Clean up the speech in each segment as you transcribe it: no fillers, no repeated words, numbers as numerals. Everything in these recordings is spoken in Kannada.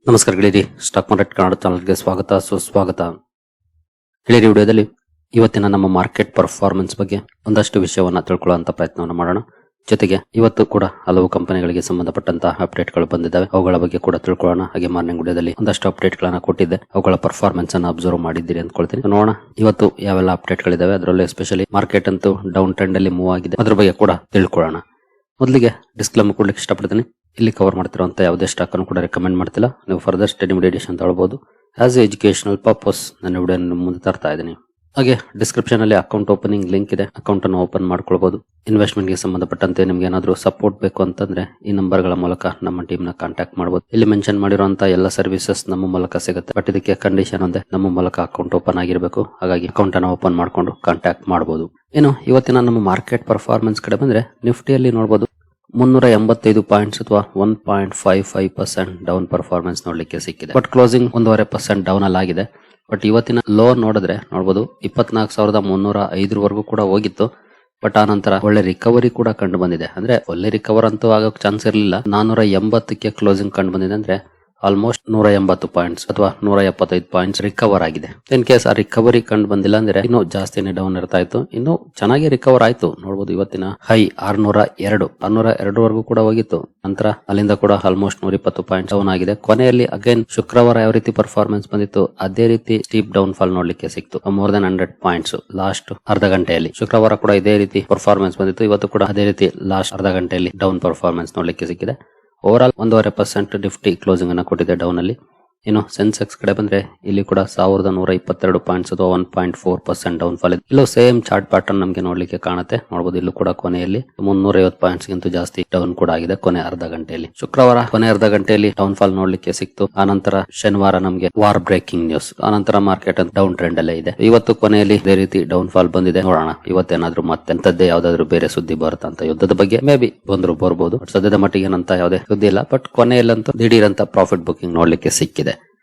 ನಮಸ್ಕಾರ ಗೆಳೆಯರಿ, ಸ್ಟಾಕ್ ಮಾರ್ಕೆಟ್ ಕನ್ನಡ ಚಾನಲ್ಗೆ ಸ್ವಾಗತ ಸುಸ್ವಾಗತ. ಗೆಳೆಯರಿ, ವಿಡಿಯೋದಲ್ಲಿ ಇವತ್ತಿನ ನಮ್ಮ ಮಾರ್ಕೆಟ್ ಪರ್ಫಾರ್ಮೆನ್ಸ್ ಬಗ್ಗೆ ಒಂದಷ್ಟು ವಿಷಯವನ್ನ ತಿಳ್ಕೊಳ್ಳುವಂತ ಪ್ರಯತ್ನವನ್ನು ಮಾಡೋಣ. ಜೊತೆಗೆ ಇವತ್ತು ಕೂಡ ಹಲವು ಕಂಪನಿಗಳಿಗೆ ಸಂಬಂಧಪಟ್ಟಂತಹ ಅಪ್ಡೇಟ್ಗಳು ಬಂದಿದ್ದಾವೆ, ಅವುಗಳ ಬಗ್ಗೆ ಕೂಡ ತಿಳ್ಕೊಳ್ಳೋಣ. ಹಾಗೆ ಮಾರ್ನಿಂಗ್ ವಿಡಿಯೋದಲ್ಲಿ ಒಂದಷ್ಟು ಅಪ್ಡೇಟ್ ಗಳನ್ನ ಕೊಟ್ಟಿದ್ದೆ, ಅವುಗಳ ಪರ್ಫಾರ್ಮೆನ್ಸ್ ಅನ್ನ ಅಬ್ಸರ್ವ್ ಮಾಡಿದ್ದೀರಿ ಅಂದ್ಕೊಳ್ತೀನಿ. ನೋಡೋಣ ಇವತ್ತು ಯಾವೆಲ್ಲ ಅಪ್ಡೇಟ್ ಗಳಿದಾವೆ. ಅದರಲ್ಲಿ ಎಸ್ಪೆಷಲಿ ಮಾರ್ಕೆಟ್ ಅಂತೂ ಡೌನ್ ಟ್ರೆಂಡ್ ಅಲ್ಲಿ ಮೂವ್ ಆಗಿದೆ, ಅದ್ರ ಬಗ್ಗೆ ಕೂಡ ತಿಳ್ಕೊಳ್ಳೋಣ. ಮೊದಲಿಗೆ ಡಿಸ್ಕ್ಲೇಮರ್ ಕೊಡ್ಲಿಕ್ಕೆ ಇಷ್ಟಪಡ್ತೀನಿ. ಇಲ್ಲಿ ಕವರ್ ಮಾಡ್ತಿರುವಂತ ಯಾವುದೇ ಸ್ಟಾಕ್ ಅನ್ನು ಕೂಡ ರೆಕಮೆಂಡ್ ಮಾಡ್ತಿಲ್ಲ. ನೀವು ಫರ್ದರ್ ಸ್ಟಡಿ ಮೆಡಿಟೇಷನ್ ತಗೊಳ್ಬಹುದು. ಆಸ್ ಎ ಎಜುಕೇಶನಲ್ ಪರ್ಪಸ್ ನನ್ನ ವಿಡಿಯೋ ಮುಂದೆ ತರ್ತಾ ಇದ್ದೀನಿ. ಹಾಗೆ ಡಿಸ್ಕ್ರಿಪ್ಷನ್ ಅಲ್ಲಿ ಅಕೌಂಟ್ ಓಪನಿಂಗ್ ಲಿಂಕ್ ಇದೆ, ಅಕೌಂಟ್ ಅನ್ನು ಓಪನ್ ಮಾಡ್ಕೊಳ್ಬಹುದು. ಇನ್ವೆಸ್ಟ್ಮೆಂಟ್ ಗೆ ಸಂಬಂಧಪಟ್ಟಂತೆ ನಿಮ್ಗೆ ಏನಾದ್ರು ಸಪೋರ್ಟ್ ಬೇಕು ಅಂತಂದ್ರೆ ಈ ನಂಬರ್ ಗಳ ಮೂಲಕ ನಮ್ಮ ಟೀಮ್ ನ ಕಾಂಟ್ಯಾಕ್ಟ್ ಮಾಡಬಹುದು. ಇಲ್ಲಿ ಮೆನ್ಷನ್ ಮಾಡಿರುವಂತಹ ಎಲ್ಲ ಸರ್ವಿಸಸ್ ನಮ್ಮ ಮೂಲಕ ಸಿಗುತ್ತೆ. ಬಟ್ ಇದಕ್ಕೆ ಕಂಡೀಷನ್ ಒಂದೇ, ನಮ್ಮ ಮೂಲಕ ಅಕೌಂಟ್ ಓಪನ್ ಆಗಿರಬೇಕು. ಹಾಗಾಗಿ ಅಕೌಂಟ್ ಅನ್ನು ಓಪನ್ ಮಾಡ್ಕೊಂಡು ಕಾಂಟ್ಯಾಕ್ಟ್ ಮಾಡಬಹುದು. ಏನು ಇವತ್ತಿನ ನಮ್ಮ ಮಾರ್ಕೆಟ್ ಪರ್ಫಾರ್ಮೆನ್ಸ್ ಕಡೆ ಬಂದ್ರೆ ನಿಫ್ಟಿಯಲ್ಲಿ ನೋಡಬಹುದು 385 ಪಾಯಿಂಟ್ಸ್ ಅಥವಾ 1.55% ಡೌನ್ ಪರ್ಫಾರ್ಮೆನ್ಸ್ ನೋಡ್ಲಿಕ್ಕೆ ಸಿಕ್ಕಿದೆ. ಬಟ್ ಕ್ಲೋಸಿಂಗ್ 1.5% ಡೌನ್ ಅಲ್ಲಿ ಆಗಿದೆ. ಬಟ್ ಇವತ್ತಿನ ಲೋ ನೋಡಿದ್ರೆ ನೋಡಬಹುದು 24,305 ವರೆಗೂ ಕೂಡ ಹೋಗಿತ್ತು. ಬಟ್ ಆ ನಂತರ ಒಳ್ಳೆ ರಿಕವರಿ ಕೂಡ ಕಂಡು ಬಂದಿದೆ. ಅಂದ್ರೆ ಒಳ್ಳೆ ರಿಕವರ್ ಅಂತೂ ಆಗೋಕ್ ಚಾನ್ಸ್ ಇರಲಿಲ್ಲ. 480ಕ್ಕೆ ಕ್ಲೋಸಿಂಗ್ ಕಂಡು ಬಂದಿದೆ. ಅಂದ್ರೆ ಆಲ್ಮೋಸ್ಟ್ 180 ಪಾಯಿಂಟ್ಸ್ ಅಥವಾ 175 ಪಾಯಿಂಟ್ಸ್ ರಿಕವರ್ ಆಗಿದೆ. ಇನ್ ಕೇಸ್ ಆ ರಿಕವರಿ ಕಂಡು ಬಂದಿಲ್ಲ ಅಂದ್ರೆ ಇನ್ನೂ ಜಾಸ್ತಿನೇ ಡೌನ್ ಇರ್ತಾ ಇತ್ತು. ಇನ್ನು ಚೆನ್ನಾಗಿ ರಿಕವರ್ ಆಯ್ತು. ನೋಡಬಹುದು ಇವತ್ತಿನ ಹೈ 602 ವರೆಗೂ ಕೂಡ ಹೋಗಿತ್ತು. ನಂತರ ಅಲ್ಲಿಂದ ಕೂಡ ಆಲ್ಮೋಸ್ಟ್ 120 ಪಾಯಿಂಟ್ಸ್ ಡೌನ್ ಆಗಿದೆ. ಕೊನೆಯಲ್ಲಿ ಅಗೇನ್ ಶುಕ್ರವಾರ ಯಾವ ರೀತಿ ಪರ್ಫಾರ್ಮೆನ್ಸ್ ಬಂದಿತ್ತು ಅದೇ ರೀತಿ ಸ್ಟೀಪ್ ಡೌನ್ ಫಾಲ್ ನೋಡ್ಲಿಕ್ಕೆ ಸಿಕ್ತು. ಮೋರ್ ದನ್ 100 ಪಾಯಿಂಟ್ಸ್ ಲಾಸ್ಟ್ ಅರ್ಧ ಗಂಟೆಯಲ್ಲಿ. ಶುಕ್ರವಾರ ಕೂಡ ಇದೇ ರೀತಿ ಪರ್ಫಾರ್ಮೆನ್ಸ್ ಬಂದಿತ್ತು. ಇವತ್ತು ಕೂಡ ಅದೇ ರೀತಿ ಲಾಸ್ಟ್ ಅರ್ಧ ಗಂಟೆಯಲ್ಲಿ ಡೌನ್ ಪರ್ಫಾರ್ಮೆನ್ಸ್ ನೋಡ್ಲಿಕ್ಕೆ ಸಿಕ್ಕಿದೆ. ಓವರ್ ಆಲ್ 1.5% ನಿಫ್ಟಿ ಕ್ಲೋಸಿಂಗ್ ಅನ್ನ ಕೊಟ್ಟಿದೆ ಡೌನ್ ಅಲ್ಲಿ. ಇನ್ನು ಸೆನ್ಸೆಕ್ಸ್ ಕಡೆ ಬಂದ್ರೆ ಇಲ್ಲಿ ಕೂಡ 1122 ಪಾಯಿಂಟ್ಸ್ ಅಥವಾ 1.4% ಡೌನ್ ಫಾಲ್ ಇದೆ. ಇಲ್ಲೂ ಸೇಮ್ ಚಾರ್ಟ್ ಪ್ಯಾಟರ್ನ್ ನಮಗೆ ನೋಡ್ಲಿಕ್ಕೆ ಕಾಣುತ್ತೆ. ನೋಡಬಹುದು ಇಲ್ಲೂ ಕೂಡ ಕೊನೆಯಲ್ಲಿ 350 ಪಾಯಿಂಟ್ಸ್ ಗಿಂತ ಜಾಸ್ತಿ ಡೌನ್ ಕೂಡ ಆಗಿದೆ ಕೊನೆ ಅರ್ಧ ಗಂಟೆಯಲ್ಲಿ. ಶುಕ್ರವಾರ ಕೊನೆ ಅರ್ಧ ಗಂಟೆಯಲ್ಲಿ ಡೌನ್ ಫಾಲ್ ನೋಡ್ಲಿಕ್ಕೆ ಸಿಕ್ತು. ಆನಂತರ ಶನಿವಾರ ನಮಗೆ ವಾರ್ ಬ್ರೇಕಿಂಗ್ ನ್ಯೂಸ್, ಆನಂತರ ಮಾರ್ಕೆಟ್ ಡೌನ್ ಟ್ರೆಂಡ್ ಅಲ್ಲೇ ಇದೆ. ಇವತ್ತು ಕೊನೆಯಲ್ಲಿ ಇದೇ ರೀತಿ ಡೌನ್ ಫಾಲ್ ಬಂದಿದೆ. ನೋಡೋಣ ಇವತ್ತೇನಾದ್ರೂ ಮತ್ತೆಂತದ್ದೇ ಯಾವ್ದಾದ್ರು ಬೇರೆ ಸುದ್ದಿ ಬರುತ್ತಂತ ಯುದ್ಧದ ಬಗ್ಗೆ ಮೇ ಬಿ ಬರ್ಬೋದು. ಸದ್ಯದ ಮಟ್ಟಿಗೆ ಏನಂತ ಯಾವುದೇ ಸುದ್ದಿ ಇಲ್ಲ. ಬಟ್ ಕೊನೆಯಲ್ಲಂತೂ ದಿಢೀರ್ ಅಂತ ಪ್ರಾಫಿಟ್ ಬುಕಿಂಗ್ ನೋಡ್ಲಿಕ್ಕೆ ಸಿಕ್ಕಿದೆ.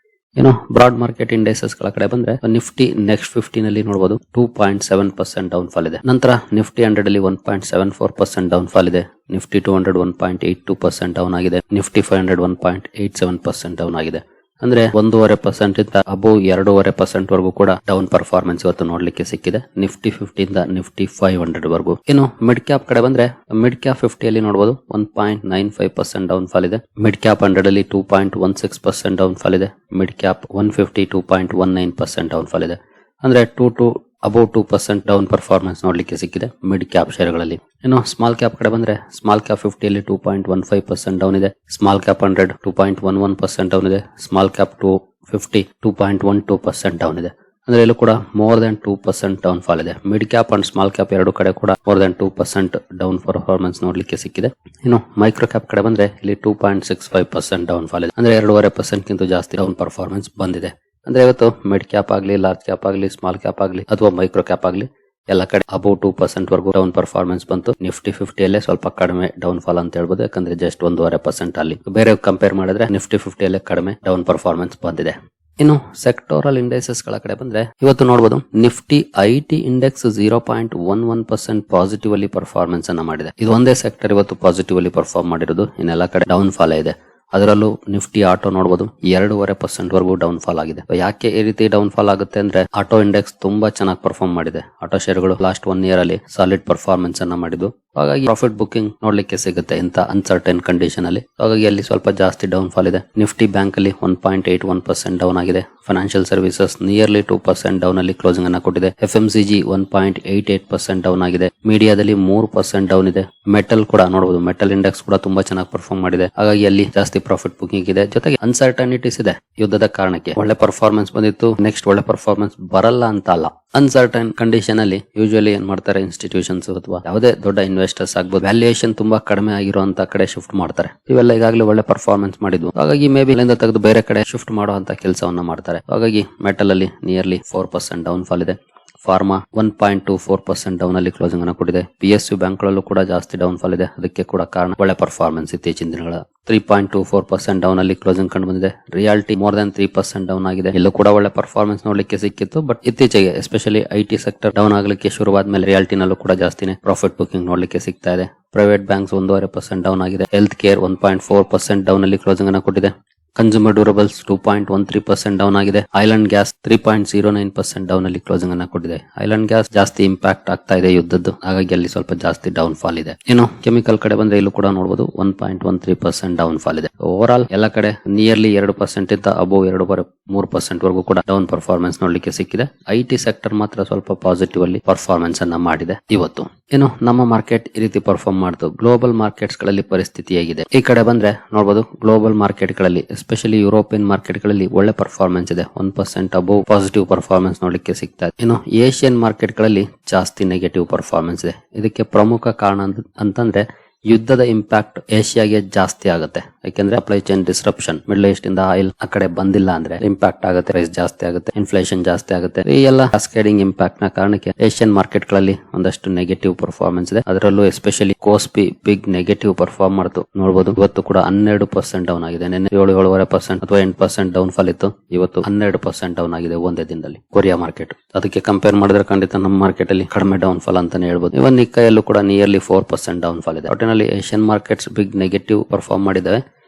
ಏನು ಬ್ರಾಡ್ ಮಾರ್ಕೆಟ್ ಇಂಡೈಸಸ್ ಗಳ ಕಡೆ ಬಂದ್ರೆ ನಿಫ್ಟಿ ನೆಕ್ಸ್ಟ್ 50 ನಲ್ಲಿ ನೋಡಬಹುದು 2.7% ಡೌನ್ ಫಾಲ್ ಇದೆ. ನಂತರ ನಿಫ್ಟಿ 100 ಅಲ್ಲಿ 1.74% ಡೌನ್ ಫಾಲ್ ಇದೆ. ನಿಫ್ಟಿ 200 1.82% ಡೌನ್ ಆಗಿದೆ. ನಿಫ್ಟಿ 500 1.87% ಡೌನ್ ಆಗಿದೆ. ಅಂದ್ರೆ 1.5% ಇಂದ ಅಬೋವ್ 2.5% ವರೆಗೂ ಕೂಡ ಡೌನ್ ಪರ್ಫಾರ್ಮೆನ್ಸ್ ಇವತ್ತು ನೋಡ್ಲಿಕ್ಕೆ ಸಿಕ್ಕಿದೆ. ನಿಫ್ಟಿ 50 ಇಂದ ನಿಫ್ಟಿ 500 ವರೆಗೂ. ಇನ್ನು ಮಿಡ್ ಕ್ಯಾಪ್ ಕಡೆ ಬಂದ್ರೆ ಮಿಡ್ ಕ್ಯಾಪ್ 50 ಅಲ್ಲಿ ನೋಡಬಹುದು 1.95% ಡೌನ್ ಫಾಲ್ ಇದೆ. ಮಿಡ್ ಕ್ಯಾಪ್ 100 ಅಲ್ಲಿ 2.16% ಡೌನ್ ಫಾಲ್ ಇದೆ. ಮಿಡ್ ಕ್ಯಾಪ್ 150 2.19% ಡೌನ್ ಫಾಲ್ ಇದೆ. ಅಂದ್ರೆ 2 to ಅಬೌವ್ 2% ಡೌನ್ ಪರ್ಫಾರ್ಮೆನ್ಸ್ ನೋಡ್ಲಿಕ್ಕೆ ಸಿಕ್ಕಿದೆ ಮಿಡ್ ಕ್ಯಾಪ್ ಶೇರ್ಗಳಲ್ಲಿ. ಇನ್ನು ಸ್ಮಾಲ್ ಕ್ಯಾಪ್ ಕಡೆ ಬಂದ್ರೆ ಸ್ಮಾಲ್ ಕ್ಯಾಪ್ 50 ಅಲ್ಲಿ 2.15% ಡೌನ್ ಇದೆ. ಸ್ಮಾಲ್ ಕ್ಯಾಪ್ 100 2.11% ಡೌನ್ ಇದೆ. ಸ್ಮಾಲ್ ಕ್ಯಾಪ್ 250 2.12% ಡೌನ್ ಇದೆ. ಅಂದ್ರೆ ಇಲ್ಲೂ ಕೂಡ ಮೋರ್ ದನ್ 2% ಡೌನ್ ಫಾಲ್ ಇದೆ. Mid cap and small cap ಎರಡು ಕಡೆ ಕೂಡ ಮೋರ್ ದನ್ 2% ಡೌನ್ ಪರ್ಫಾರ್ಮೆನ್ಸ್ ನೋಡ್ಲಿಕ್ಕೆ ಸಿಕ್ಕಿದೆ. ಇನ್ನು ಮೈಕ್ರೋ ಕ್ಯಾಪ್ ಕಡೆ ಬಂದ್ರೆ ಇಲ್ಲಿ 2.65% ಡೌನ್ ಫಾಲ್ ಇದೆ. ಅಂದ್ರೆ 2.5% ಗಿಂತ ಜಾಸ್ತಿ ಡೌನ್ ಪರ್ಫಾರ್ಮೆನ್ಸ್ ಬಂದಿದೆ. ಅಂದ್ರೆ ಇವತ್ತು ಮಿಡ್ ಕ್ಯಾಪ್ ಆಗಲಿ, ಲಾರ್ಜ್ ಕ್ಯಾಪ್ ಆಗಲಿ, ಸ್ಮಾಲ್ ಕ್ಯಾಪ್ ಆಗಲಿ ಅಥವಾ ಮೈಕ್ರೋ ಕ್ಯಾಪ್ ಆಗಲಿ ಎಲ್ಲ ಕಡೆ ಅಬೌವ್ 2% ವರೆಗೂ ಡೌನ್ ಪರ್ಫಾರ್ಮೆನ್ಸ್ ಬಂತು. ನಿಫ್ಟಿ 50 ಅಲ್ಲೇ ಸ್ವಲ್ಪ ಕಡಿಮೆ ಡೌನ್ ಫಾಲ್ ಅಂತ ಹೇಳ್ಬೋದು. ಯಾಕಂದ್ರೆ ಜಸ್ಟ್ 1.5% ಅಲ್ಲಿ ಬೇರೆ ಕಂಪೇರ್ ಮಾಡಿದ್ರೆ ನಿಫ್ಟಿ 50 ಅಲ್ಲೇ ಕಡಿಮೆ ಡೌನ್ ಪರ್ಫಾರ್ಮೆನ್ಸ್ ಬಂದಿದೆ. ಇನ್ನು ಸೆಕ್ಟೋರಲ್ ಇಂಡೈಸಸ್ ಗಳ ಕಡೆ ಬಂದ್ರೆ ಇವತ್ತು ನೋಡಬಹುದು ನಿಫ್ಟಿ ಐಟಿ ಇಂಡೆಕ್ಸ್ 0.11% ಪಾಸಿಟಿವ್ ಅಲ್ಲಿ ಪರ್ಫಾರ್ಮೆನ್ಸ್ ಅನ್ನ ಮಾಡಿದೆ. ಇದು ಒಂದೇ ಸೆಕ್ಟರ್ ಇವತ್ತು ಪಾಸಿಟಿವ್ ಅಲ್ಲಿ ಪರ್ಫಾರ್ಮ್ ಮಾಡಿರೋದು. ಇನ್ನೆಲ್ಲ ಕಡೆ ಡೌನ್ ಫಾಲ್ ಇದೆ. ಅದರಲ್ಲೂ ನಿಫ್ಟಿ ಆಟೋ ನೋಡಬಹುದು 2.5% ವರೆಗೂ ಡೌನ್ ಫಾಲ್ ಆಗಿದೆ. ಯಾಕೆ ಈ ರೀತಿ ಡೌನ್ ಫಾಲ್ ಆಗುತ್ತೆ ಅಂದ್ರೆ ಆಟೋ ಇಂಡೆಕ್ಸ್ ತುಂಬಾ ಚೆನ್ನಾಗಿ ಪರ್ಫಾರ್ಮ್ ಮಾಡಿದೆ. ಆಟೋ ಶೇರ್ಗಳು ಲಾಸ್ಟ್ 1 ಇಯರ್ ಅಲ್ಲಿ ಸಾಲಿಡ್ ಪರ್ಫಾರ್ಮೆನ್ಸ್ ಅನ್ನ ಮಾಡಿದ್ದು. ಹಾಗಾಗಿ ಪ್ರಾಫಿಟ್ ಬುಕಿಂಗ್ ನೋಡ್ಲಿಕ್ಕೆ ಸಿಗುತ್ತೆ ಇಂತ ಅನ್ಸರ್ಟೈನ್ ಕಂಡೀಷನ್ ಅಲ್ಲಿ. ಹಾಗಾಗಿ ಅಲ್ಲಿ ಸ್ವಲ್ಪ ಜಾಸ್ತಿ ಡೌನ್ ಫಾಲ್ ಇದೆ. ನಿಫ್ಟಿ ಬ್ಯಾಂಕ್ ಅಲ್ಲಿ 1.81% ಡೌನ್ ಆಗಿದೆ. ಫೈನಾನ್ಷಿಯಲ್ ಸರ್ವಿಸಸ್ ನಿಯರ್ಲಿ 2% ಡೌನ್ ಅಲ್ಲಿ ಕ್ಲೋಸಿಂಗ್ ಅನ್ನ ಕೊಟ್ಟಿದೆ. ಎಫ್ಎಂಸಿಜಿ 1.88% ಡೌನ್ ಆಗಿದೆ. ಮೀಡಿಯಾದಲ್ಲಿ 3% ಡೌನ್ ಇದೆ. ಮೆಟಲ್ ಕೂಡ ನೋಡಬಹುದು, ಮೆಟಲ್ ಇಂಡೆಕ್ಸ್ ಕೂಡ ತುಂಬಾ ಚೆನ್ನಾಗಿ ಪರ್ಫಾರ್ಮ್ ಮಾಡಿದೆ. ಹಾಗಾಗಿ ಅಲ್ಲಿ ಜಾಸ್ತಿ ಪ್ರಾಫಿಟ್ ಬುಕಿಂಗ್ ಇದೆ. ಜೊತೆಗೆ ಅನ್ಸರ್ಟನಿಟೀಸ್ ಇದೆ. ಯುದ್ಧದ ಕಾರಣಕ್ಕೆ ಒಳ್ಳೆ ಪರ್ಫಾರ್ಮೆನ್ಸ್ ಬಂದಿತ್ತು, ನೆಕ್ಸ್ಟ್ ಒಳ್ಳೆ ಪರ್ಫಾರ್ಮೆನ್ಸ್ ಬರಲ್ಲ ಅಂತ ಅಲ್ಲ. ಅನ್ಸರ್ಟೈನ್ ಕಂಡೀಷನ್ ಅಲ್ಲಿ ಯೂಶುವಲಿ ಏನ್ ಮಾಡ್ತಾರೆ ಇನ್ಸ್ಟಿಟ್ಯೂಷನ್ಸ್ ಅಥವಾ ಯಾವುದೇ ದೊಡ್ಡ ಇನ್ವೆಸ್ಟರ್ಸ್ ಆಗ್ಬೋದು, ವ್ಯಾಲ್ಯೂಯೇಷನ್ ತುಂಬಾ ಕಡಿಮೆ ಆಗಿರುವಂತ ಕಡೆ ಶಿಫ್ಟ್ ಮಾಡ್ತಾರೆ. ಇವೆಲ್ಲ ಈಗಾಗಲೇ ಒಳ್ಳೆ ಪರ್ಫಾರ್ಮೆನ್ಸ್ ಮಾಡಿದ್ವು. ಹಾಗಾಗಿ ಮೇ ಬಿ ಇಲ್ಲಿಂದ ತೆಗೆದು ಬೇರೆ ಕಡೆ ಶಿಫ್ಟ್ ಮಾಡುವಂತ ಕೆಲಸವನ್ನ ಮಾಡ್ತಾರೆ. ಹಾಗಾಗಿ ಮೆಟಲ್ ಅಲ್ಲಿ ನಿಯರ್ಲಿ 4% ಡೌನ್ ಫಾಲ್ ಇದೆ. ಫಾರ್ಮಾ 1.24% ಡೌನ್ ಅಲ್ಲಿ ಕ್ಲೋಸಿಂಗ್ ಅನ್ನು ಕೊಟ್ಟಿದೆ. PSU ಬ್ಯಾಂಕ್ ಗಳಲ್ಲೂ ಕೂಡ ಜಾಸ್ತಿ ಡೌನ್ ಫಾಲ್ ಇದೆ. ಅದಕ್ಕೆ ಕೂಡ ಕಾರಣ ಒಳ್ಳೆ ಪರ್ಫಾರ್ಮೆನ್ಸ್ ಇತ್ತೀಚಿನ ದಿನಗಳ 3.24% ಡೌನ್ ಅಲ್ಲಿ ಕ್ಲೋಸಿಂಗ್ ಕಂಡು ಬಂದಿದೆ. ರಿಯಾಲಿಟಿ ಮೋರ್ ದನ್ 3% ಡೌನ್ ಆಗಿದೆ. ಇಲ್ಲೂ ಕೂಡ ಒಳ್ಳೆ ಪರ್ಫಾರ್ಮೆನ್ಸ್ ನೋಡ್ಲಿಕ್ಕೆ ಸಿಕ್ಕಿತ್ತು. ಬಟ್ ಇತ್ತೀಚೆಗೆ ಎಸ್ಪೆಷಲಿ ಐಟಿ ಸೆಕ್ಟರ್ ಡೌನ್ ಆಗ್ಲಿಕ್ಕೆ ಶುರುವಾದ ಮೇಲೆ ರಿಯಾಲಿಟಿನಲ್ಲೂ ಕೂಡ ಜಾಸ್ತಿನೇ ಪ್ರಾಫಿಟ್ ಬುಕಿಂಗ್ ನೋಡ್ಲಿಕ್ಕೆ ಸಿಗ್ತಾ ಇದೆ. ಪ್ರೈವೇಟ್ ಬ್ಯಾಂಕ್ಸ್ 1.5% ಡೌನ್ ಆಗಿದೆ. ಹೆಲ್ತ್ ಕೇರ್ 1.4% ಡೌನ್ ಅಲ್ಲಿ ಕ್ಲೋಸಿಂಗ್ ಅನ್ನು ಕೊಟ್ಟಿದೆ. ಕನ್ಸ್ಯೂಮರ್ ಡ್ಯೂರಬಲ್ಸ್ 2.13% ಡೌನ್ ಆಗಿದೆ. ಆಯಿಲ್ ಅಂಡ್ ಗ್ಯಾಸ್ 3.09% ಡೌನ್ ಅಲ್ಲಿ ಕ್ಲೋಸಿಂಗ್ ಅನ್ನ ಕೊಟ್ಟಿದೆ. ಆಯಿಲ್ ಅಂಡ್ ಗ್ಯಾಸ್ ಜಾಸ್ತಿ ಇಂಪ್ಯಾಕ್ಟ್ ಆಗ್ತಾ ಇದೆ ಯುದ್ಧದ್ದು, ಹಾಗಾಗಿ ಅಲ್ಲಿ ಸ್ವಲ್ಪ ಜಾಸ್ತಿ ಡೌನ್ ಫಾಲ್ ಇದೆ. ಇನ್ನು ಕೆಮಿಕಲ್ ಕಡೆ ಬಂದ್ರೆ ಇಲ್ಲೂ ಕೂಡ ನೋಡಬಹುದು 1.13% ಡೌನ್ ಫಾಲ್ ಇದೆ. ಓವರ್ ಆಲ್ ಎಲ್ಲ ಕಡೆ ನಿಯರ್ಲಿ 2% ಇಂದ ಅಬೋವ್ 2.3% ವರೆಗೂ ಕೂಡ ಡೌನ್ ಪರ್ಫಾರ್ಮೆನ್ಸ್ ನೋಡ್ಲಿಕ್ಕೆ ಸಿಕ್ಕಿದೆ. ಐಟಿ ಸೆಕ್ಟರ್ ಮಾತ್ರ ಸ್ವಲ್ಪ ಪಾಸಿಟಿವ್ ಅಲ್ಲಿ ಪರ್ಫಾರ್ಮೆನ್ಸ್ ಅನ್ನ ಮಾಡಿದೆ ಇವತ್ತು. ಇನ್ನು ನಮ್ಮ ಮಾರ್ಕೆಟ್ ಈ ರೀತಿ ಪರ್ಫಾರ್ಮ್ ಮಾಡ್ತು. ಗ್ಲೋಬಲ್ ಮಾರ್ಕೆಟ್ಸ್ ಗಳಲ್ಲಿ ಪರಿಸ್ಥಿತಿ ಹೇಗಿದೆ ಈ ಕಡೆ ಬಂದ್ರೆ ನೋಡಬಹುದು. ಗ್ಲೋಬಲ್ ಮಾರ್ಕೆಟ್ ಗಳಲ್ಲಿ ಎಸ್ಪೆಷಲಿ ಯುರೋಪಿಯನ್ ಮಾರ್ಕೆಟ್ ಗಳಲ್ಲಿ ಒಳ್ಳೆ ಪರ್ಫಾರ್ಮೆನ್ಸ್ ಇದೆ. 1% ಅಬೋವ್ ಪಾಸಿಟಿವ್ ಪರ್ಫಾರ್ಮೆನ್ಸ್ ನೋಡ್ಲಿಕ್ಕೆ ಸಿಗ್ತಾ ಇದೆ. ಇನ್ನು ಏಷ್ಯನ್ ಮಾರ್ಕೆಟ್ ಗಳಲ್ಲಿ ಜಾಸ್ತಿ ನೆಗೆಟಿವ್ ಪರ್ಫಾರ್ಮೆನ್ಸ್ ಇದೆ. ಇದಕ್ಕೆ ಪ್ರಮುಖ ಕಾರಣ ಅಂತಂದ್ರೆ ಯುದ್ಧದ ಇಂಪ್ಯಾಕ್ಟ್ ಏಷ್ಯಾಗೆ ಜಾಸ್ತಿ ಆಗುತ್ತೆ. ಯಾಕೆಂದ್ರೆ supply chain disruption, middle East ಇಂದ ಆಯಿಲ್ ಆ ಕಡೆ ಬಂದಿಲ್ಲ ಅಂದ್ರೆ ಇಂಪ್ಯಾಕ್ಟ್ ಆಗುತ್ತೆ, ಪ್ರೈಸ್ ಜಾಸ್ತಿ ಆಗುತ್ತೆ, ಇನ್ಫ್ಲೇಷನ್ ಜಾಸ್ತಿ ಆಗುತ್ತೆ. ಈ ಎಲ್ಲ ಕ್ಯಾಸ್ಕೇಡಿಂಗ್ ಇಂಪ್ಯಾಕ್ಟ್ ನ ಕಾರಣಕ್ಕೆ ಏಷ್ಯನ್ ಮಾರ್ಕೆಟ್ ಗಳಲ್ಲಿ ಒಂದಷ್ಟು ನೆಗೆಟಿವ್ ಪರ್ಫಾರ್ಮೆನ್ಸ್ ಇದೆ. ಅದರಲ್ಲೂ ಎಸ್ಪೆಷಲಿ ಕೋಸ್ಪಿ ಬಿಗ್ ನೆಗೆಟಿವ್ ಪರ್ಫಾರ್ಮ್ ಮಾಡ್ತು. ನೋಡಬಹುದು ಇವತ್ತು ಕೂಡ 12% ಡೌನ್ ಆಗಿದೆ. ನಿನ್ನೆ 7.5% ಅಥವಾ 8% ಡೌನ್ ಫಾಲ್ ಇತ್ತು. ಇವತ್ತು 12% ಡೌನ್ ಆಗಿದೆ ಒಂದೇ ದಿನದಲ್ಲಿ ಕೊರಿಯಾ ಮಾರ್ಕೆಟ್. ಅದಕ್ಕೆ ಕಂಪೇರ್ ಮಾಡಿದ್ರೆ ಖಂಡಿತ ನಮ್ಮ ಮಾರ್ಕೆಟ್ ಅಲ್ಲಿ ಕಡಿಮೆ ಡೌನ್ ಫಾಲ್ ಅಂತಾನೆ ಹೇಳ್ಬೋದು. ಇವನ್ ನಿಕ್ಕೈಯಲ್ಲೂ ಕೂಡ ನಿಯರ್ಲಿ 4% ಡೌನ್ ಫಾಲ್ ಇದೆ. ಒಟ್ಟಿನಲ್ಲಿ Asian markets big negative perform ಮಾಡಿದ್ದಾವೆ.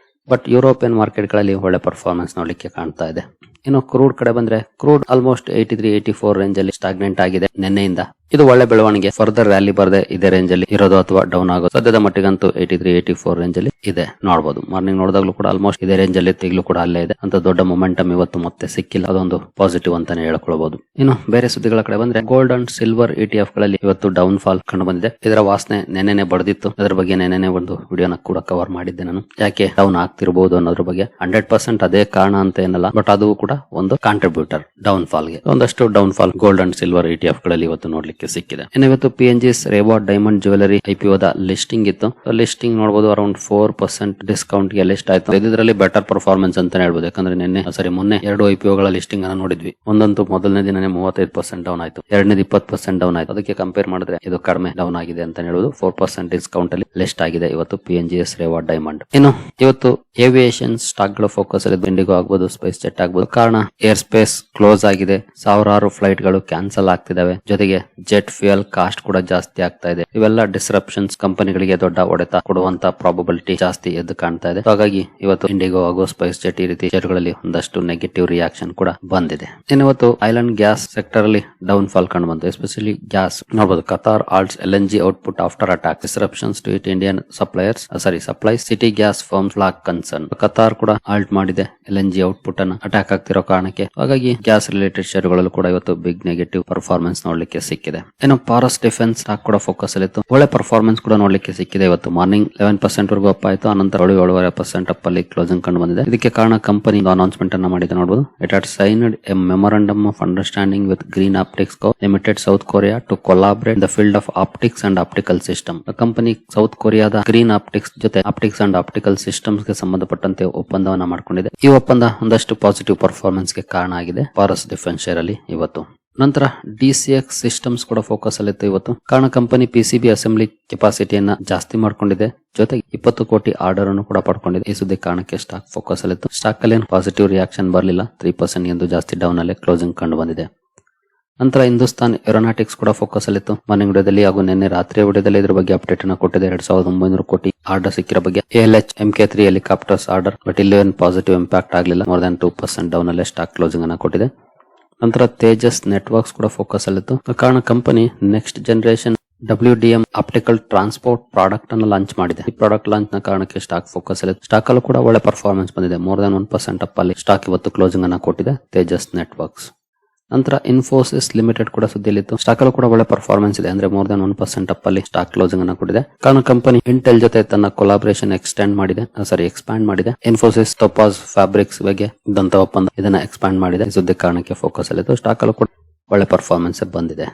ಬಟ್ ಯುರೋಪಿಯನ್ ಮಾರ್ಕೆಟ್ ಗಳಲ್ಲಿ ಒಳ್ಳೆ ಪರ್ಫಾರ್ಮೆನ್ಸ್ ನೋಡ್ಲಿಕ್ಕೆ ಕಾಣ್ತಾ ಇದೆ. ಇನ್ನು ಕ್ರೂಡ್ ಕಡೆ ಬಂದ್ರೆ ಕ್ರೂಡ್ ಆಲ್ಮೋಸ್ಟ್ 83-84 ರೇಂಜ್ ಅಲ್ಲಿ ಸ್ಟಾಗ್ನೆಂಟ್ ಆಗಿದೆ ನಿನ್ನೆಯಿಂದ. ಇದು ಒಳ್ಳೆ ಬೆಳವಣಿಗೆ. ಫರ್ದರ್ ರ್ಯಾಲಿ ಬರದೆ ಇದೇ ರೇಂಜ್ ಅಲ್ಲಿ ಇರೋದು ಅಥವಾ ಡೌನ್ ಆಗೋದು. ಸದ್ಯದ ಮಟ್ಟಿಗಂತೂ 83-84 ರೇಂಜ್ ಅಲ್ಲಿ ಇದೆ ನೋಡಬಹುದು. ಮಾರ್ನಿಂಗ್ ನೋಡಿದಾಗ್ಲೂ ಕೂಡ ಆಲ್ಮೋಸ್ಟ್ ಇದೇ ರೇಂಜ್ ಅಲ್ಲಿ ಈಗಲೂ ಕೂಡ ಅಲ್ಲೇ ಇದೆ. ಅಂತ ದೊಡ್ಡ ಮೊಮೆಂಟಮ್ ಇವತ್ತು ಮತ್ತೆ ಸಿಕ್ಕಿಲ್ಲ. ಅದೊಂದು ಪಾಸಿಟಿವ್ ಅಂತಾನೆ ಹೇಳ್ಕೊಳ್ಬಹುದು. ಇನ್ನು ಬೇರೆ ಸುದ್ದಿಗಳ ಕಡೆ ಬಂದ್ರೆ ಗೋಲ್ಡ್ ಅಂಡ್ ಸಿಲ್ವರ್ ETF ಗಳಲ್ಲಿ ಇವತ್ತು ಡೌನ್ ಫಾಲ್ ಕಂಡು ಬಂದಿದೆ. ಇದರ ವಾಸನೆ ನೆನ್ನೆನೆ ಬಡದಿತ್ತು. ಅದರ ಬಗ್ಗೆ ನೆನ್ನೆನೆ ಒಂದು ವಿಡಿಯೋನ ಕೂಡ ಕವರ್ ಮಾಡಿದ್ದೆ ನಾನು. ಯಾಕೆ ಡೌನ್ ಆಗ್ತಿರಬಹುದು ಅನ್ನೋದ್ರ ಬಗ್ಗೆ 100% ಅದೇ ಕಾರಣ ಅಂತ ಏನಲ್ಲ, ಬಟ್ ಅದು ಕೂಡ ಒಂದು ಕಾಂಟ್ರಿಬ್ಯೂಟರ್ ಡೌನ್ ಫಾಲ್ ಗೆ. ಒಂದಷ್ಟು down fall gold and silver ETF ಗಳಲ್ಲಿ ಇವತ್ತು ನೋಡ್ಲಿಕ್ಕೆ ಸಿಕ್ಕಿದೆ. ಇನ್ನು ಇವತ್ತು PNG's reward diamond jewellery IPO ದ ಲಿಸ್ಟಿಂಗ್ ಇತ್ತು. ಲಿಸ್ಟಿಂಗ್ ನೋಡಬಹುದು ಅರೌಂಡ್ 4% ಡಿಸ್ಕೌಂಟ್ ಗೆ ಲಿಸ್ಟ್ ಆಯ್ತು. ಇದರಲ್ಲಿ ಬೆಟರ್ ಪರ್ಫಾರ್ಮೆನ್ಸ್ ಅಂತ ಹೇಳ್ಬೋದು. ಯಾಕಂದ್ರೆ ಮೊನ್ನೆ 2 IPO ಗಳ ಲಿಸ್ಟಿಂಗ್ ಅನ್ನ ನೋಡಿದ್ವಿ. ಒಂದಂತೂ ಮೊದಲನೇ ದಿನನೇ 35% ಡೌನ್ ಆಯ್ತು, ಎರಡನೇದು 20% ಡೌನ್ ಆಯ್ತು. ಅದಕ್ಕೆ ಕಂಪೇರ್ ಮಾಡಿದ್ರೆ ಇದು ಕಡಿಮೆ ಡೌನ್ ಆಗಿದೆ ಅಂತ ಹೇಳುವುದು. 4% ಡಿಸ್ಕೌಂಟ್ ಅಲ್ಲಿ ಲಿಸ್ಟ್ ಆಗಿದೆ ಇವತ್ತು PNG's ರೇವಾರ್ಡ್ ಡೈಮಂಡ್. ಇನ್ನು ಇವತ್ತು ಏವಿಯೇಷನ್ ಸ್ಟಾಕ್ ಗಳ ಫೋಕಸ್ ಅಲ್ಲಿ ಇಂಡಿಗೋ ಆಗ್ಬಹುದು, ಸ್ಪೈಸ್ ಜೆಟ್ ಆಗ್ಬಹುದು. ಕಾರಣ ಏರ್ ಸ್ಪೇಸ್ ಕ್ಲೋಸ್ ಆಗಿದೆ, ಸಾವಿರಾರು ಫ್ಲೈಟ್ ಗಳು ಕ್ಯಾನ್ಸಲ್ ಆಗ್ತಿದಾವೆ. ಜೊತೆಗೆ ಜೆಟ್ ಫ್ಯೂಯಲ್ ಕಾಸ್ಟ್ ಕೂಡ ಜಾಸ್ತಿ ಆಗ್ತಾ ಇದೆ. ಇವೆಲ್ಲ ಡಿಸ್ರಪ್ಷನ್ಸ್ ಕಂಪನಿಗಳಿಗೆ ದೊಡ್ಡ ಹೊಡೆತ ಕೊಡುವಂತ ಪ್ರಾಬಬಿಲಿಟಿ ಜಾಸ್ತಿ ಎದ್ದು ಕಾಣ್ತಾ ಇದೆ. ಹಾಗಾಗಿ ಇವತ್ತು ಇಂಡಿಗೋ ಹಾಗೂ ಸ್ಪೈಸ್ ಜೆಟ್ ಈ ರೀತಿ ಶೇರ್ ಗಳಲ್ಲಿ ಒಂದಷ್ಟು ನೆಗೆಟಿವ್ ರಿಯಾಕ್ಷನ್ ಕೂಡ ಬಂದಿದೆ. ಇನ್ನು ಇವತ್ತು ಆಯಿಲ್ ಅಂಡ್ ಗ್ಯಾಸ್ ಸೆಕ್ಟರ್ ಅಲ್ಲಿ ಡೌನ್ ಫಾಲ್ ಕಂಡು ಬಂತು. ಎಸ್ಪೆಷಲಿ ಗ್ಯಾಸ್ ನೋಡಬಹುದು. Qatar halts LNG output after attack, disruptions to it Indian supplies city gas firms lock concern. Qatar ಕೂಡ ಆಲ್ಟ್ ಮಾಡಿದೆ LNG ಔಟ್ಪುಟ್ ಅನ್ನು ಅಟ್ಯಾಕ್ ಆಗ್ತಿರೋ ಕಾರಣಕ್ಕೆ. ಹಾಗಾಗಿ ಗ್ಯಾಸ್ ರಿಲೇಟೆಡ್ ಶೇರ್ಗಳಲ್ಲೂ ಕೂಡ ಇವತ್ತು ಬಿಗ್ ನೆಗೆಟಿವ್ ಪರ್ಫಾರ್ಮೆನ್ಸ್ ನೋಡ್ಲಿಕ್ಕೆ ಸಿಕ್ಕಿದೆ. ಇನ್ನು ಪಾರಸ್ ಡಿಫೆನ್ಸ್ ಸ್ಟಾಕ್ ಕೂಡ ಫೋಕಸ್ ಅಲ್ಲಿ ಇತ್ತು. ಒಳ್ಳೆ ಪರ್ಫಾರ್ಮೆನ್ಸ್ ಕೂಡ ನೋಡ್ಲಿಕ್ಕೆ ಸಿಕ್ಕಿದೆ. ಇವತ್ತು ಮಾರ್ನಿಂಗ್ 11% ವರೆಗೂ ಅಪ್ ಆಯ್ತು. ಅನಂತರ 7.5% ಅಪ್ ಅಲ್ಲಿ ಕ್ಲೋಸಿಂಗ್ ಕಂಡು ಬಂದಿದೆ. ಇದಕ್ಕೆ ಕಾರಣ ಕಂಪನಿ ಅನೌನ್ಸ್ಮೆಂಟ್ ಅನ್ನ ಮಾಡಿದೆ ನೋಡಬಹುದು. It had signed a memorandum of understanding with Green Optics Co Limited South Korea to collaborate the field of optics and optical system. Company South ಕೊರಿಯಾದ ಗ್ರೀನ್ ಆಪ್ಟಿಕ್ಸ್ ಜೊತೆ ಆಪ್ಟಿಕ್ಸ್ ಅಂಡ್ ಆಪ್ಟಿಕಲ್ ಸಿಸ್ಟಮ್ಸ್ ಗೆ ಸಂಬಂಧಪಟ್ಟಂತೆ ಒಪ್ಪಂದವನ್ನ ಮಾಡಿಕೊಂಡಿದೆ. ಈ ಒಪ್ಪಂದ ಒಂದಷ್ಟು ಪಾಸಿಟಿವ್ ಪರ್ಫಾರ್ಮೆನ್ಸ್ ಗೆ ಕಾರಣ ಆಗಿದೆ ಪಾರಸ್ ಡಿಫೆನ್ಸ್ ಶೇರ್ ಅಲ್ಲಿ ಇವತ್ತು. ನಂತರ DCX ಸಿಸ್ಟಮ್ಸ್ ಕೂಡ ಫೋಕಸ್ ಅಲ್ಲಿತ್ತು ಇವತ್ತು. ಕಾರಣ ಕಂಪನಿ PCB ಅಸೆಂಬ್ಲಿ ಕೆಪಾಸಿಟಿಯನ್ನ ಜಾಸ್ತಿ ಮಾಡ್ಕೊಂಡಿದೆ. ಜೊತೆಗೆ 20 ಕೋಟಿ ಆರ್ಡರ್ ಅನ್ನು ಕೂಡ ಪಡ್ಕೊಂಡಿದೆ. ಈ ಸುದ್ದಿ ಕಾರಣಕ್ಕೆ ಸ್ಟಾಕ್ ಫೋಕಸ್ ಅಲ್ಲಿತ್ತು. ಸ್ಟಾಕ್ ಅಲ್ಲಿ ಪಾಸಿಟಿವ್ ರಿಯಾಕ್ಷನ್ ಬರಲಿಲ್ಲ. 3% ಎಂದು ಜಾಸ್ತಿ ಡೌನ್ ಅಲ್ಲಿ ಕ್ಲೋಸಿಂಗ್ ಕಂಡು ಬಂದಿದೆ. ನಂತರ ಹಿಂದೂಸ್ತಾನ್ ಏರೋನಾಟಿಕ್ಸ್ ಕೂಡ ಫೋಕಸ್ ಅಲ್ಲಿತ್ತು. ಮಾರ್ನಿಂಗ್ ವಿಡಿಯೋದಲ್ಲಿ ಹಾಗೂ ನಿನ್ನೆ ರಾತ್ರಿ ವಿಡಿಯೋದಲ್ಲಿ ಇದ್ರ ಬಗ್ಗೆ ಅಪ್ಡೇಟ್ ಅನ್ನು ಕೊಟ್ಟಿದೆ. 2900 ಕೋಟಿ ಆರ್ಡರ್ ಸಿಕ್ಕಿರೋ ಬಗ್ಗೆ. ALH MK3 helicopters order, but ಇಲ್ಲಿ ಏನು ಪಾಸಿಟಿವ್ ಇಂಪ್ಯಾಕ್ಟ್ ಆಗಲಿಲ್ಲ. ಮೋರ್ ದನ್ 2% ಡೌನ್ ಅಲ್ಲಿ ಸ್ಟಾಕ್ ಕ್ಲೋಸಿಂಗ್ ಅನ್ನು ಕೊಟ್ಟಿದೆ. ನಂತರ ತೇಜಸ್ ನೆಟ್ವರ್ಕ್ಸ್ ಕೂಡ ಫೋಕಸ್ ಅಲ್ಲಿತ್ತು. ಕಾರಣ company next generation WDM optical transport product ಅನ್ನು ಲಾಂಚ್ ಮಾಡಿದೆ. ಈ ಪ್ರಾಡಕ್ಟ್ ಲಾಂಚ್ ನ ಕಾರಣಕ್ಕೆ ಸ್ಟಾಕ್ ಫೋಕಸ್ ಅಲ್ಲಿ. ಸ್ಟಾಕ್ ಅಲ್ಲೂ ಕೂಡ ಒಳ್ಳೆ ಪರ್ಫಾರ್ಮೆನ್ಸ್ ಬಂದಿದೆ. ಮೋರ್ ದನ್ 1% ಅಪ್ ಅಲ್ಲಿ ಸ್ಟಾಕ್ ಇವತ್ತು ಕ್ಲೋಸಿಂಗ್ ಅನ್ನು ಕೊಟ್ಟಿದೆ ತೇಜಸ್ ನೆಟ್ವರ್ಕ್ಸ್. ನಂತರ ಇನ್ಫೋಸಿಸ್ ಲಿಮಿಟೆಡ್ ಕೂಡ ಸುದ್ದಿಯಲ್ಲಿತ್ತು. ಸ್ಟಾಕ್ ಅಲ್ಲೂ ಕೂಡ ಒಳ್ಳೆ ಪರ್ಫಾರ್ಮೆನ್ಸ್ ಇದೆ. ಅಂದ್ರೆ ಮೋರ್ ದನ್ 1% ಅಪ್ ಅಲ್ಲಿ ಸ್ಟಾಕ್ ಕ್ಲೋಸಿಂಗ್ ಅನ್ನು ಕೊಟ್ಟಿದೆ. ಕಾರಣ ಕಂಪನಿ ಇಂಟೆಲ್ ಜೊತೆ ತನ್ನ ಕೊಲಾಬರೇಷನ್ ಎಕ್ಸ್ಪ್ಯಾಂಡ್ ಮಾಡಿದೆ. ಇನ್ಫೋಸಿಸ್ ಟೋಪಾಸ್ ಫ್ಯಾಬ್ರಿಕ್ಸ್ ಬಗ್ಗೆ ಇದ್ದಂತ ಒಪ್ಪಂದ ಇದನ್ನ ಎಕ್ಸ್ಪ್ಯಾಂಡ್ ಮಾಡಿದೆ. ಸುದ್ದಿ ಕಾರಣಕ್ಕೆ ಫೋಕಸ್ ಅಲ್ಲಿತ್ತು. ಸ್ಟಾಕ್ ಅಲ್ಲೂ ಕೂಡ ಒಳ್ಳೆ ಪರ್ಫಾರ್ಮೆನ್ಸ್ ಬಂದಿದೆ.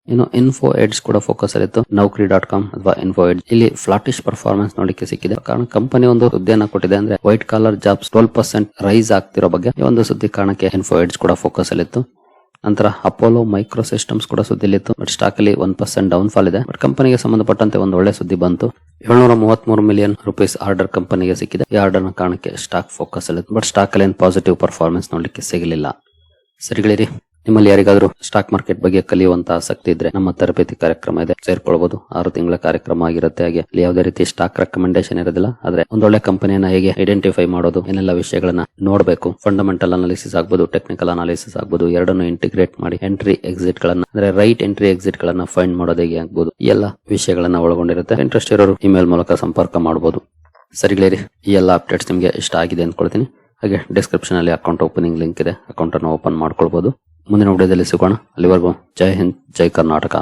ಇನ್ನು ಇನ್ಫೋ ಎಡ್ಜ್ ಕೂಡ ಫೋಕಸ್ ಅಲ್ಲಿತ್ತು. Naukri.com ಅಥವಾ ಇನ್ಫೋ ಎಡ್ಜ್ ಇಲ್ಲಿ ಫ್ಲಾಟಿಶ್ ಪರ್ಫಾರ್ಮೆನ್ಸ್ ನೋಡಲಿಕ್ಕೆ ಸಿಕ್ಕಿದೆ. ಕಾರಣ ಕಂಪನಿ ಒಂದು ಸುದ್ದಿಯನ್ನ ಕೊಟ್ಟಿದೆ. ಅಂದ್ರೆ ವೈಟ್ ಕಾಲರ್ ಜಾಬ್ಸ್ 12% ರೈಸ್ ಆಗ್ತಿರೋ ಬಗ್ಗೆ ಈ ಒಂದು ಸುದ್ದಿ ಕಾರಣಕ್ಕೆ ಇನ್ಫೋ ಎಡ್ಜ್ ಕೂಡ ಫೋಕಸ್ ಅಲ್ಲಿತ್ತು. ನಂತರ ಅಪೋಲೋ ಮೈಕ್ರೋ ಸಿಸ್ಟಮ್ಸ್ ಕೂಡ ಸುದ್ದಿಲಿತ್ತು. ಬಟ್ ಸ್ಟಾಕ್ ಅಲ್ಲಿ 1% ಡೌನ್ ಫಾಲ್ ಇದೆ. ಬಟ್ ಕಂಪನಿಗೆ ಸಂಬಂಧಪಟ್ಟಂತೆ ಒಂದು ಒಳ್ಳೆ ಸುದ್ದಿ ಬಂತು. 733 ಮಿಲಿಯನ್ ರೂಪೀಸ್ ಆರ್ಡರ್ ಕಂಪನಿಗೆ ಸಿಕ್ಕಿದೆ. ಈ ಆರ್ಡರ್ ನ ಕಾರಣಕ್ಕೆ ಸ್ಟಾಕ್ ಫೋಕಸ್ ಅಲ್ಲಿತ್ತು. ಬಟ್ ಸ್ಟಾಕ್ ಅಲ್ಲಿ ಪಾಸಿಟಿವ್ ಪರ್ಫಾರ್ಮೆನ್ಸ್ ನೋಡಲಿಕ್ಕೆ ಸಿಗಲಿಲ್ಲ. ಸರಿಗಳಿರಿ, ನಿಮ್ಮಲ್ಲಿ ಯಾರಿಗಾದ್ರೂ ಸ್ಟಾಕ್ ಮಾರ್ಕೆಟ್ ಬಗ್ಗೆ ಕಲಿಯುವಂತ ಆಸಕ್ತಿ ಇದ್ರೆ ನಮ್ಮ ತರಬೇತಿ ಕಾರ್ಯಕ್ರಮ ಇದೆ, ಸೇರ್ಕೊಳ್ಬಹುದು. 6 ತಿಂಗಳ ಕಾರ್ಯಕ್ರಮ ಆಗಿರುತ್ತೆ. ಹಾಗೆ ಇಲ್ಲಿ ಯಾವುದೇ ರೀತಿ ಸ್ಟಾಕ್ ರೆಕಮೆಂಡೇಶನ್ ಇರೋದಿಲ್ಲ. ಆದ್ರೆ ಒಂದೊಳ್ಳೆ ಕಂಪನಿಯನ್ನ ಹೇಗೆ ಐಡೆಂಟಿಫೈ ಮಾಡೋದು, ಏನೆಲ್ಲ ವಿಷಯಗಳನ್ನ ನೋಡಬೇಕು, ಫಂಡಮೆಂಟಲ್ ಅನಾಲಿಸಿಸ್ ಆಗ್ಬೋದು, ಟೆಕ್ನಿಕಲ್ ಅನಾಲಿಸಿಸ್ ಆಗ್ಬೋದು, ಎರಡನ್ನು ಇಂಟಿಗ್ರೇಟ್ ಮಾಡಿ ಎಂಟ್ರಿ ಎಕ್ಸಿಟ್ ಗಳನ್ನ ಅಂದ್ರೆ ರೈಟ್ ಎಂಟ್ರಿ ಎಕ್ಸಿಟ್ ಗಳನ್ನ ಫೈಂಡ್ ಮಾಡೋದು ಹೇಗೆ ಆಗ್ಬೋದು, ಈ ಎಲ್ಲ ವಿಷಯಗಳನ್ನ ಒಳಗೊಂಡಿರುತ್ತೆ. ಇಂಟ್ರೆಸ್ಟ್ ಇರೋರು ಇಮೇಲ್ ಮೂಲಕ ಸಂಪರ್ಕ ಮಾಡಬಹುದು. ಸರಿಗಳೇರಿ, ಈ ಎಲ್ಲ ಅಪ್ಡೇಟ್ಸ್ ನಿಮಗೆ ಇಷ್ಟ ಆಗಿದೆ ಅಂದ್ಕೊಳ್ತೀನಿ. ಹಾಗೆ ಡಿಸ್ಕ್ರಿಪ್ಷನ್ ಅಲ್ಲಿ ಅಕೌಂಟ್ ಓಪನಿಂಗ್ ಲಿಂಕ್ ಇದೆ, ಅಕೌಂಟ್ ಅನ್ನು ಓಪನ್ ಮಾಡ್ಕೊಳ್ಬಹುದು. ಮುಂದಿನ ವಿಡಿಯೋದಲ್ಲಿ ಸಿಗೋಣ. ಅಲ್ಲಿವರೆಗೂ ಜೈ ಹಿಂದ್, ಜೈ ಕರ್ನಾಟಕ.